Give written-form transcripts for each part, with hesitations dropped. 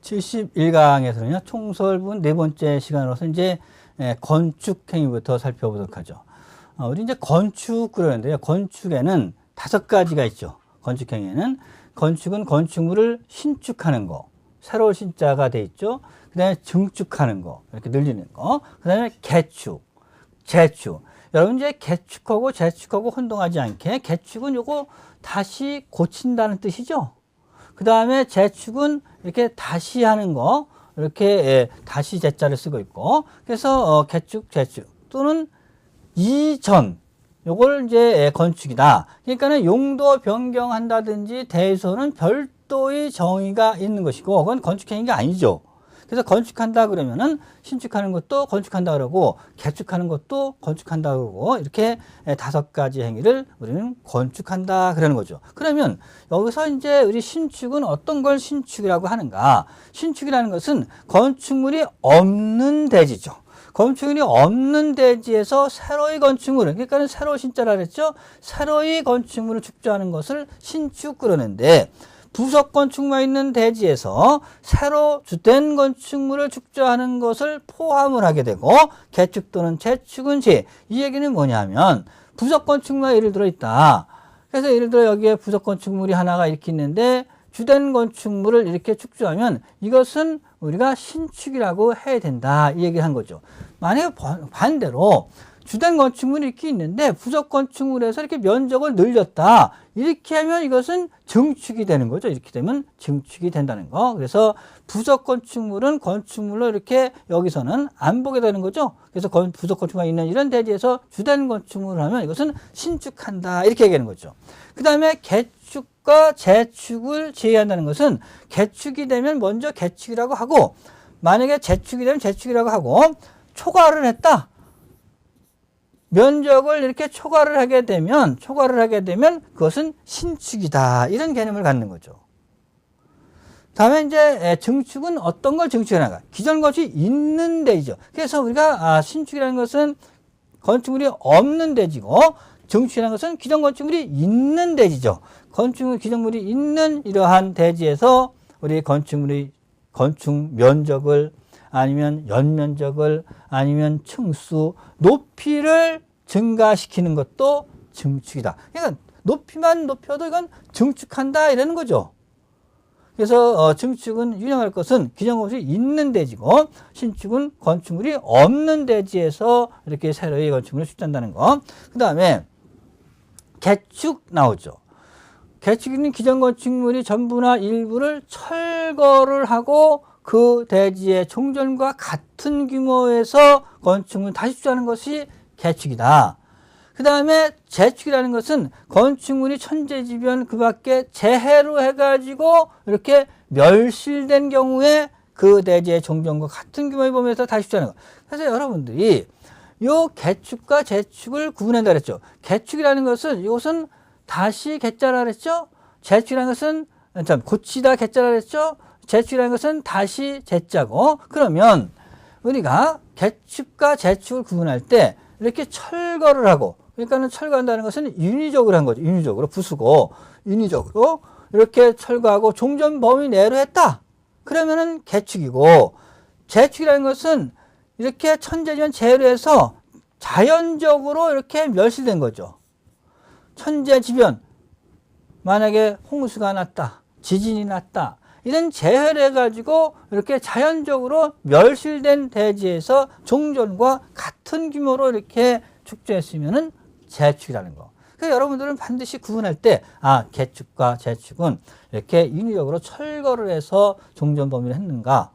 71강에서는요, 총설분 네 번째 시간으로서 이제 건축 행위부터 살펴보도록 하죠. 우리 이제 건축 그러는데요. 건축에는 5가지가 있죠. 건축 행위에는 건축은 건축물을 신축하는 거, 새로 신자가 돼 있죠. 그 다음에 증축하는 거, 이렇게 늘리는 거. 그 다음에 개축, 재축. 여러분 이제 개축하고 재축하고 혼동하지 않게 개축은 요거 다시 고친다는 뜻이죠. 그 다음에 재축은 이렇게 다시 하는 거, 이렇게 다시 재자를 쓰고 있고, 그래서 개축, 재축 또는 이전, 요걸 이제 건축이다. 그러니까는 용도 변경한다든지 대소는 별도의 정의가 있는 것이고, 그건 건축행위가 아니죠. 그래서 건축한다 그러면은 신축하는 것도 건축한다 그러고 개축하는 것도 건축한다 그러고 이렇게 5가지 행위를 우리는 건축한다 그러는 거죠. 그러면 여기서 이제 우리 신축은 어떤 걸 신축이라고 하는가? 신축이라는 것은 건축물이 없는 대지죠. 건축물이 없는 대지에서 새로이 건축물을, 그러니까 새로 신자라 그랬죠. 새로이 건축물을 축조하는 것을 신축 그러는데, 부속 건축만 있는 대지에서 새로 주된 건축물을 축조하는 것을 포함을 하게 되고, 개축 또는 재축은 이 얘기는 뭐냐면 부속 건축물이 예를 들어 있다. 그래서 예를 들어 여기에 부속 건축물이 하나가 이렇게 있는데 주된 건축물을 이렇게 축조하면 이것은 우리가 신축이라고 해야 된다, 이 얘기를 한 거죠. 만약에 반대로 주된 건축물이 이렇게 있는데 부속 건축물에서 이렇게 면적을 늘렸다, 이렇게 하면 이것은 증축이 되는 거죠. 이렇게 되면 증축이 된다는 거. 그래서 부속 건축물은 건축물로 이렇게 여기서는 안 보게 되는 거죠. 그래서 부속 건축물이 있는 이런 대지에서 주된 건축물을 하면 이것은 신축한다, 이렇게 얘기하는 거죠. 그 다음에 개축과 재축을 제외한다는 것은 개축이 되면 먼저 개축이라고 하고, 만약에 재축이 되면 재축이라고 하고, 초과를 했다, 면적을 이렇게 초과를 하게 되면 그것은 신축이다, 이런 개념을 갖는 거죠. 다음에 이제 증축은 어떤 걸 증축하는가? 기존 건축이 있는 대지죠. 그래서 우리가 신축이라는 것은 건축물이 없는 대지고, 증축이라는 것은 기존 건축물이 있는 대지죠. 기존물이 있는 이러한 대지에서 우리 건축 면적을, 아니면 연면적을, 아니면 층수, 높이를 증가시키는 것도 증축이다. 그러니까 높이만 높여도 이건 증축한다, 이러는 거죠. 그래서 증축은 유념할 것은 기존 건축이 있는 대지고, 신축은 건축물이 없는 대지에서 이렇게 새로이 건축물을 축조한다는 거. 그 다음에 개축 나오죠. 개축은 기존 건축물이 전부나 일부를 철거를 하고 그 대지의 종전과 같은 규모에서 건축물을 다시 축조하는 것이 개축이다. 그 다음에 재축이라는 것은 건축물이 천재지변 그 밖에 재해로 해가지고 이렇게 멸실된 경우에 그 대지의 종전과 같은 규모의 범위에서 다시 축조하는 것. 그래서 여러분들이 요 개축과 재축을 구분한다 그랬죠. 개축이라는 것은 이것은 다시 개자라 그랬죠. 재축이라는 것은 고치다 개자라 그랬죠. 재축이라는 것은 다시 재자고, 그러면 우리가 개축과 재축을 구분할 때 이렇게 철거를 하고, 그러니까는 철거한다는 것은 인위적으로 한 거죠. 인위적으로 부수고, 인위적으로 이렇게 철거하고 종전 범위 내로 했다, 그러면은 개축이고, 재축이라는 것은 이렇게 천재지변 재해로 해서 자연적으로 이렇게 멸실된 거죠. 천재지변, 만약에 홍수가 났다, 지진이 났다, 이런 재해를 해가지고 이렇게 자연적으로 멸실된 대지에서 종전과 같은 규모로 이렇게 축조했으면은 재축이라는 거. 그래서 여러분들은 반드시 구분할 때, 개축과 재축은 이렇게 인위적으로 철거를 해서 종전 범위를 했는가,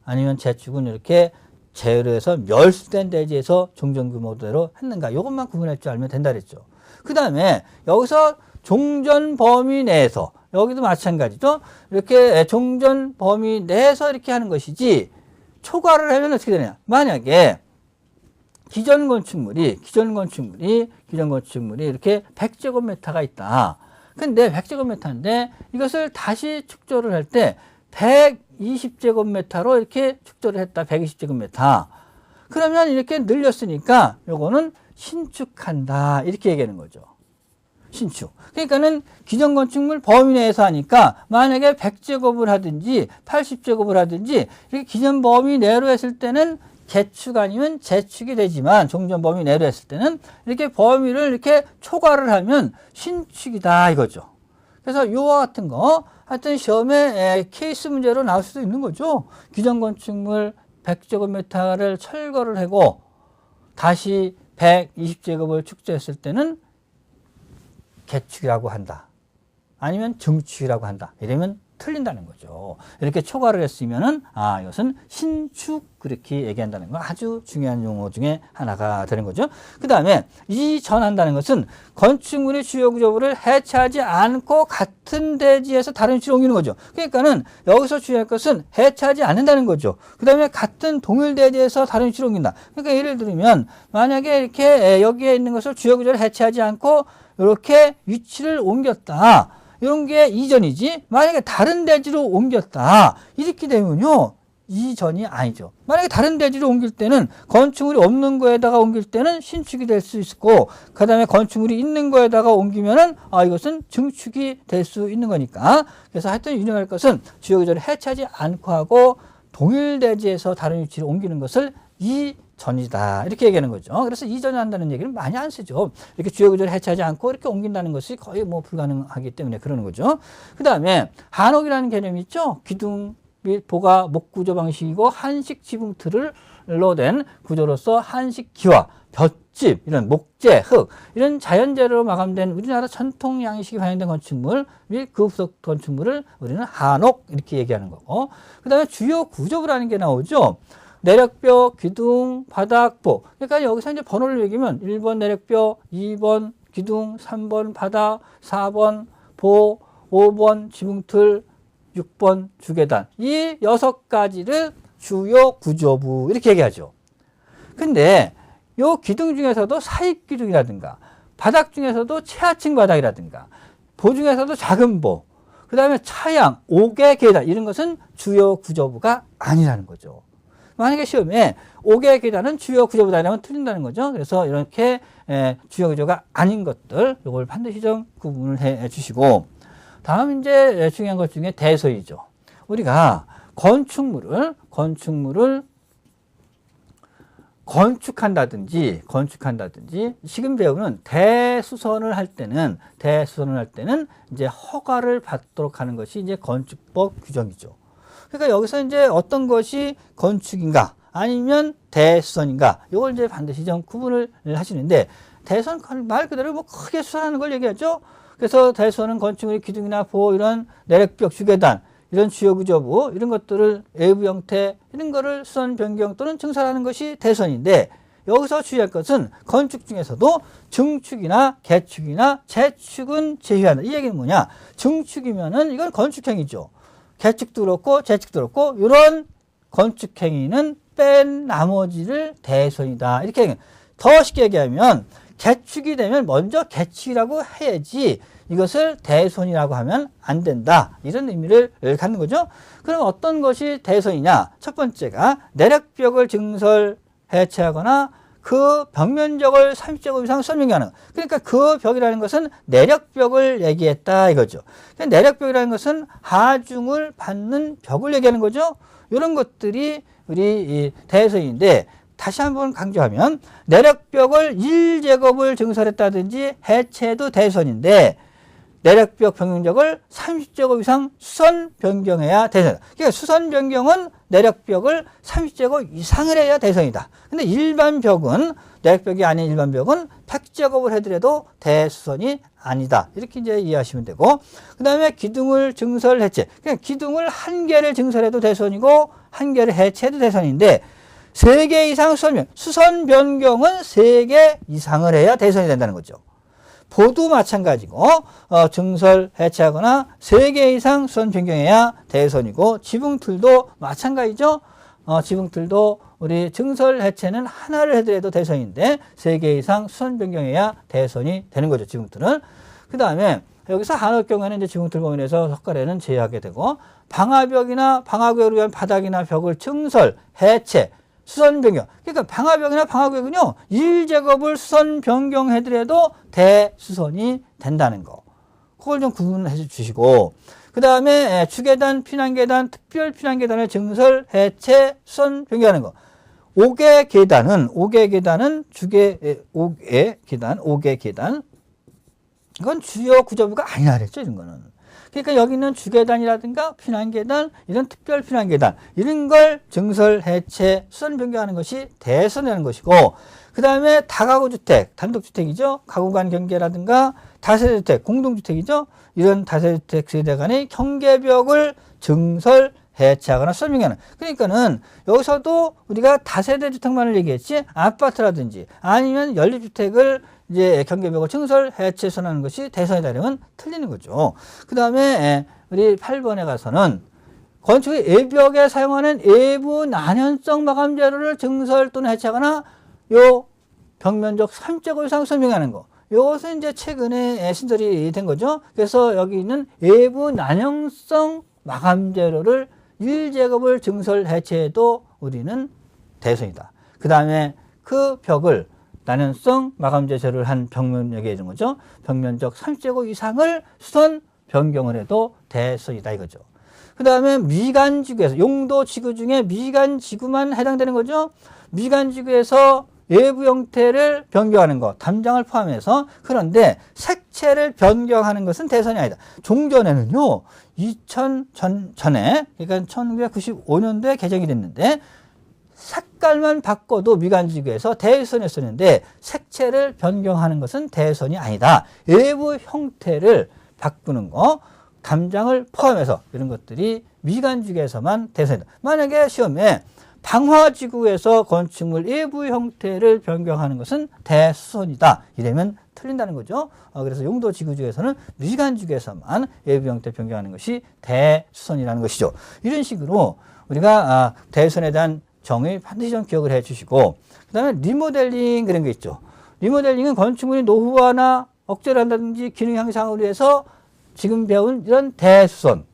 아니면 재축은 이렇게 재해로 해서 멸실된 대지에서 종전 규모대로 했는가, 이것만 구분할 줄 알면 된다 그랬죠. 그 다음에 여기서 종전 범위 내에서, 여기도 마찬가지죠. 이렇게 종전 범위 내에서 이렇게 하는 것이지, 초과를 하면 어떻게 되냐. 만약에 기존 건축물이 이렇게 100제곱미터가 있다. 근데 100제곱미터인데 이것을 다시 축조를 할 때 120제곱미터로 이렇게 축조를 했다. 120제곱미터. 그러면 이렇게 늘렸으니까 요거는 신축한다, 이렇게 얘기하는 거죠. 신축. 그러니까는 기존 건축물 범위 내에서 하니까 만약에 100제곱을 하든지 80제곱을 하든지 이렇게 기존 범위 내로 했을 때는 개축 아니면 재축이 되지만 종전 범위 내로 했을 때는 이렇게 범위를 이렇게 초과를 하면 신축이다 이거죠. 그래서 요와 같은 거 하여튼 시험에 케이스 문제로 나올 수도 있는 거죠. 기존 건축물 100제곱미터를 철거를 하고 다시 120제곱을 축소했을 때는 개축이라고 한다. 아니면 증축이라고 한다. 이러면 틀린다는 거죠. 이렇게 초과를 했으면은 이것은 신축 그렇게 얘기한다는 거 아주 중요한 용어 중에 하나가 되는 거죠. 그 다음에 이전한다는 것은 건축물의 주요 구조물을 해체하지 않고 같은 대지에서 다른 위치로 옮기는 거죠. 그러니까는 여기서 주의할 것은 해체하지 않는다는 거죠. 그 다음에 같은 동일 대지에서 다른 위치로 옮긴다. 그러니까 예를 들면 만약에 이렇게 여기에 있는 것을 주요 구조를 해체하지 않고 이렇게 위치를 옮겼다. 이런 게 이전이지. 만약에 다른 대지로 옮겼다. 이렇게 되면요. 이전이 아니죠. 만약에 다른 대지로 옮길 때는 건축물이 없는 거에다가 옮길 때는 신축이 될 수 있고, 그 다음에 건축물이 있는 거에다가 옮기면은, 이것은 증축이 될 수 있는 거니까. 그래서 하여튼 유념할 것은 주요 구조를 해체하지 않고 하고, 동일 대지에서 다른 위치로 옮기는 것을 이전이다. 이렇게 얘기하는 거죠. 그래서 이전을 한다는 얘기는 많이 안 쓰죠. 이렇게 주요 구조를 해체하지 않고 이렇게 옮긴다는 것이 거의 불가능하기 때문에 그러는 거죠. 그 다음에 한옥이라는 개념이 있죠. 기둥 및 보가 목구조 방식이고 한식 지붕틀로 된 구조로서 한식 기와 볏짚, 이런 목재, 흙, 이런 자연재료로 마감된 우리나라 전통 양식이 반영된 건축물 및 그 부속 건축물을 우리는 한옥 이렇게 얘기하는 거고, 그 다음에 주요 구조부라는 게 나오죠. 내력뼈, 기둥, 바닥보. 그러니까 여기서 이제 번호를 얘기하면 1번 내력뼈, 2번 기둥, 3번 바닥, 4번 보, 5번 지붕틀, 6번 주계단. 이 6가지를 주요 구조부 이렇게 얘기하죠. 근데 요 기둥 중에서도 사입 기둥이라든가 바닥 중에서도 최하층 바닥이라든가 보 중에서도 작은 보, 그 다음에 차양, 옥외 계단 이런 것은 주요 구조부가 아니라는 거죠. 만약에 시험에 옥외 계단은 주요 구조부다 이러면 틀린다는 거죠. 그래서 이렇게 주요 구조가 아닌 것들 이걸 반드시 좀 구분을 해 주시고, 다음 이제 중요한 것 중에 대소이죠. 우리가 건축물을 건축한다든지 지금 배우는 대수선을 할 때는 이제 허가를 받도록 하는 것이 이제 건축법 규정이죠. 그러니까 여기서 이제 어떤 것이 건축인가 아니면 대수선인가 이걸 이제 반드시 좀 구분을 하시는데, 대수선 말 그대로 크게 수선하는 걸 얘기하죠. 그래서 대수선은 건축물의 기둥이나 보, 이런 내력벽, 주계단, 이런 주요 구조부, 이런 것들을 외부 형태, 이런 거를 수선 변경 또는 증설하는 것이 대수선인데, 여기서 주의할 것은 건축 중에서도 증축이나 개축이나 재축은 제외한다. 이 얘기는 뭐냐? 증축이면은 이건 건축행위죠. 개축도 그렇고 재축도 그렇고 이런 건축행위는 뺀 나머지를 대수선이다. 이렇게 얘기해요. 더 쉽게 얘기하면 개축이 되면 먼저 개축이라고 해야지 이것을 대수선이라고 하면 안 된다. 이런 의미를 갖는 거죠. 그럼 어떤 것이 대수선이냐? 첫 번째가 내력벽을 증설 해체하거나 그 벽면적을 30제곱 이상 설명하는. 그러니까 그 벽이라는 것은 내력벽을 얘기했다 이거죠. 내력벽이라는 것은 하중을 받는 벽을 얘기하는 거죠. 이런 것들이 우리 대수선인데, 다시 한번 강조하면 내력벽을 1제곱을 증설했다든지 해체도 대수선인데, 내력벽 변경적을 30제곱 이상 수선 변경해야 대수선이다. 그러니까 수선 변경은 내력벽을 30제곱 이상을 해야 대수선이다. 근데 일반 벽은, 내력벽이 아닌 일반 벽은 100제곱을 해더라도 대수선이 아니다. 이렇게 이제 이해하시면 되고, 그 다음에 기둥을 증설 해체. 그러니까 기둥을 한 개를 증설해도 대수선이고 한 개를 해체해도 대수선인데, 3개 이상 수선 변경은 3개 이상을 해야 대수선이 된다는 거죠. 보도 마찬가지고 증설 해체하거나 3개 이상 수선 변경해야 대수선이고, 지붕틀도 마찬가지죠. 지붕틀도 우리 증설 해체는 하나를 해더라도 대수선인데 3개 이상 수선 변경해야 대수선이 되는 거죠. 지붕틀은. 그 다음에 여기서 한옥 경우에는 이제 지붕틀 범위에서 석가래는 제외하게 되고, 방화벽이나 방화구역을 위한 바닥이나 벽을 증설 해체 수선 변경. 그러니까 방화벽이나 방화구역은요 1제곱을 수선 변경해더라도 대수선이 된다는 거. 그걸 좀 구분해 주시고, 그 다음에 주계단, 피난계단, 특별 피난계단의 증설, 해체, 수선, 변경하는 거. 5개 계단은 주계 5개 계단. 이건 주요 구조부가 아니라 그랬죠, 이런 거는. 그러니까 여기는 주계단이라든가 피난계단, 이런 특별 피난계단, 이런 걸 증설, 해체, 수선, 변경하는 것이 대선이라는 것이고, 그 다음에 다가구 주택, 단독주택이죠. 가구 간 경계라든가 다세대주택, 공동주택이죠. 이런 다세대주택 세대 간의 경계벽을 증설, 해체하거나 수선, 변경하는. 그러니까는 여기서도 우리가 다세대 주택만을 얘기했지, 아파트라든지 아니면 연립주택을 이제 경계벽을 증설, 해체, 선하는 것이 대선이다 이러면 틀리는 거죠. 그 다음에 우리 8번에 가서는 건축의 외벽에 사용하는 외부 난연성 마감 재료를 증설 또는 해체하거나 요 벽면적 3제곱 이상 설명하는 거. 이것은 이제 최근에 신설이 된 거죠. 그래서 여기 있는 외부 난연성 마감 재료를 1제곱을 증설 해체해도 우리는 대선이다. 그 다음에 그 벽을 난연성 마감 제설을 한 벽면역에 있는 거죠. 벽면적 30제곱 이상을 수선 변경을 해도 대선이다 이거죠. 그 다음에 미간지구에서 용도 지구 중에 미간지구만 해당되는 거죠. 미간지구에서 외부 형태를 변경하는 것, 담장을 포함해서. 그런데 색채를 변경하는 것은 대선이 아니다. 종전에는요, 2000전에, 그러니까 1995년도에 개정이 됐는데, 색깔만 바꿔도 미간지구에서 대선이었었는데, 색채를 변경하는 것은 대선이 아니다. 외부 형태를 바꾸는 거, 담장을 포함해서 이런 것들이 미간지구에서만 대선이다. 만약에 시험에 방화지구에서 건축물 외부 형태를 변경하는 것은 대수선이다. 이러면 틀린다는 거죠. 그래서 용도지구 중에서는 미간지구에서만 외부 형태 변경하는 것이 대수선이라는 것이죠. 이런 식으로 우리가 대수선에 대한 정의 반드시 좀 기억을 해 주시고, 그 다음에 리모델링 그런 게 있죠. 리모델링은 건축물이 노후화나 억제를 한다든지 기능 향상을 위해서 지금 배운 이런 대수선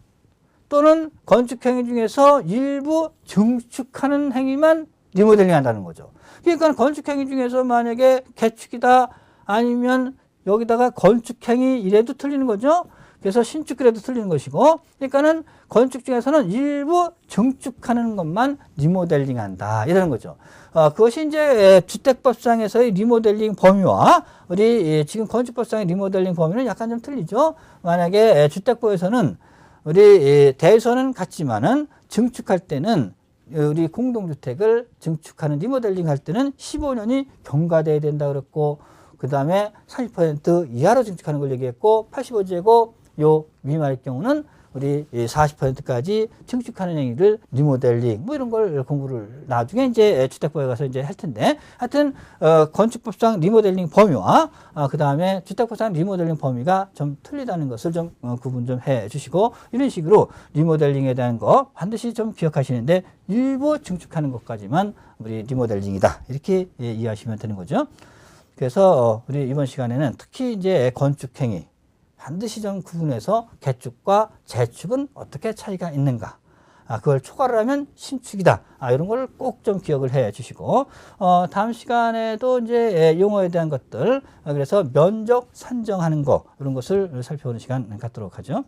또는 건축행위 중에서 일부 증축하는 행위만 리모델링 한다는 거죠. 그러니까 건축행위 중에서 만약에 개축이다 아니면 여기다가 건축행위 이래도 틀리는 거죠. 그래서 신축 그래도 틀리는 것이고, 그러니까는 건축 중에서는 일부 증축하는 것만 리모델링 한다 이러는 거죠. 그것이 이제 주택법상에서의 리모델링 범위와 우리 지금 건축법상의 리모델링 범위는 약간 좀 틀리죠. 만약에 주택법에서는 우리 대선은 같지만은 증축할 때는 우리 공동주택을 증축하는 리모델링 할 때는 15년이 경과돼야 된다 그랬고, 그 다음에 30% 이하로 증축하는 걸 얘기했고, 85제곱 요 미만의 경우는 우리 40%까지 증축하는 행위를 리모델링 뭐 이런 걸 공부를 나중에 이제 주택법에 가서 이제 할 텐데, 하여튼 건축법상 리모델링 범위와 그 다음에 주택법상 리모델링 범위가 좀 틀리다는 것을 좀 구분 좀 해 주시고, 이런 식으로 리모델링에 대한 거 반드시 좀 기억하시는데, 일부 증축하는 것까지만 우리 리모델링이다 이렇게 이해하시면 되는 거죠. 그래서 우리 이번 시간에는 특히 이제 건축행위 반드시 좀 구분해서 개축과 재축은 어떻게 차이가 있는가, 그걸 초과를 하면 신축이다, 이런 걸 꼭 좀 기억을 해 주시고, 다음 시간에도 이제 용어에 대한 것들, 그래서 면적 산정하는 거 이런 것을 살펴보는 시간 갖도록 하죠.